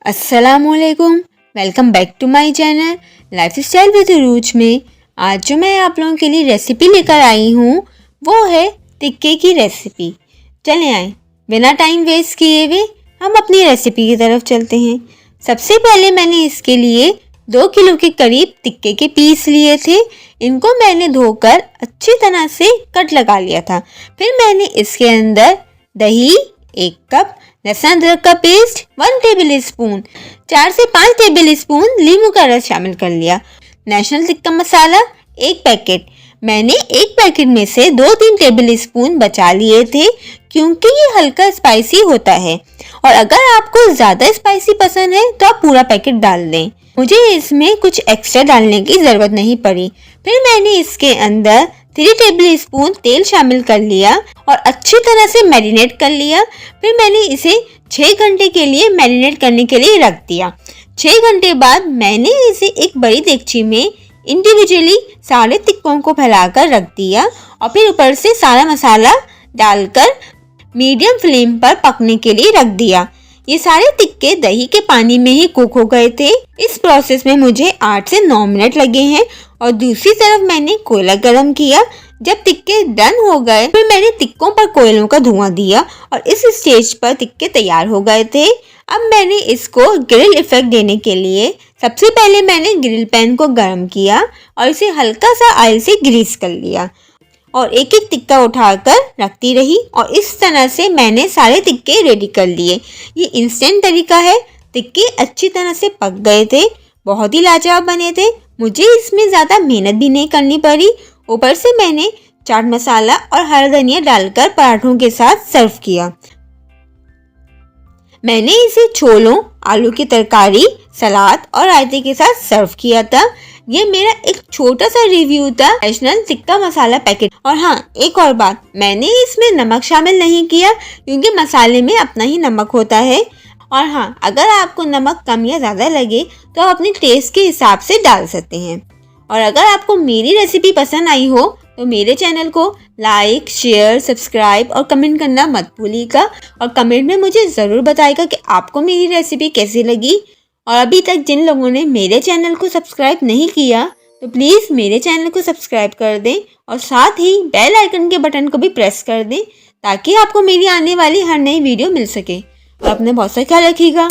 अस्सलामुअलैकुम, welcome back to my channel lifestyle with Rooj में। आज जो मैं आप लोगों के लिए रेसिपी लेकर आई हूँ वो है टिक्के की रेसिपी। चले आए बिना टाइम वेस्ट किए हुए हम अपनी रेसिपी की तरफ चलते हैं। सबसे पहले मैंने इसके लिए 2 किलो के करीब टिक्के के पीस लिए थे। इनको मैंने धोकर अच्छी तरह से कट लगा लिया था। फिर मैंने इसके अंदर दही 1 कप, लहसुन अदरक का पेस्ट 1 टेबल स्पून, 4 से 5 टेबल स्पून नींबू का रस शामिल कर लिया। नेशनल टिक्का मसाला 1 पैकेट, मैंने 1 पैकेट में से 2-3 टेबल स्पून बचा लिए थे क्योंकि ये हल्का स्पाइसी होता है और अगर आपको ज़्यादा स्पाइसी पसंद है तो आप पूरा पैकेट डाल दें। मुझे इसमें कुछ एक्स्ट्रा डालने की ज़रूरत नहीं पड़ी। फिर मैंने इसके अंदर 3 टेबल स्पून तेल शामिल कर लिया और अच्छी तरह से मैरिनेट कर लिया। फिर मैंने इसे 6 घंटे के लिए मैरिनेट करने के लिए रख दिया। 6 घंटे बाद मैंने इसे एक बड़ी देगची में इंडिविजुअली सारे टिक्कों को फैलाकर रख दिया और फिर ऊपर से सारा मसाला डालकर मीडियम फ्लेम पर पकने के लिए रख दिया। ये सारे टिक्के दही के पानी में ही कुक हो गए थे। इस प्रोसेस में मुझे 8 से 9 मिनट लगे हैं। और दूसरी तरफ मैंने कोयला गरम किया। जब टिक्के डन हो गए फिर मैंने टिक्कों पर कोयलों का धुआं दिया और इस स्टेज पर टिक्के तैयार हो गए थे। अब मैंने इसको ग्रिल इफेक्ट देने के लिए सबसे पहले मैंने ग्रिल पैन को गर्म किया और इसे हल्का सा ऑयल से ग्रीस कर लिया और एक एक टिक्का उठाकर रखती रही और इस तरह से मैंने सारे टिक्के रेडी कर लिए। ये इंस्टेंट तरीका है। टिक्के अच्छी तरह से पक गए थे, बहुत ही लाजवाब बने थे। मुझे इसमें ज़्यादा मेहनत भी नहीं करनी पड़ी। ऊपर से मैंने चाट मसाला और हरा धनिया डालकर पराठों के साथ सर्व किया। मैंने इसे छोलों, आलू की तरकारी, सलाद और रायते के साथ सर्व किया था। ये मेरा एक छोटा सा रिव्यू था नेशनल टिक्का मसाला पैकेट। और हाँ, एक और बात, मैंने इसमें नमक शामिल नहीं किया क्योंकि मसाले में अपना ही नमक होता है। और हाँ, अगर आपको नमक कम या ज़्यादा लगे तो आप अपने टेस्ट के हिसाब से डाल सकते हैं। और अगर आपको मेरी रेसिपी पसंद आई हो तो मेरे चैनल को लाइक, शेयर, सब्सक्राइब और कमेंट करना मत भूलिएगा। और कमेंट में मुझे ज़रूर बताइएगा कि आपको मेरी रेसिपी कैसी लगी। और अभी तक जिन लोगों ने मेरे चैनल को सब्सक्राइब नहीं किया तो प्लीज़ मेरे चैनल को सब्सक्राइब कर दें और साथ ही बेल आइकन के बटन को भी प्रेस कर दें ताकि आपको मेरी आने वाली हर नई वीडियो मिल सके। और अपने बहुत सा ख्याल रखिएगा।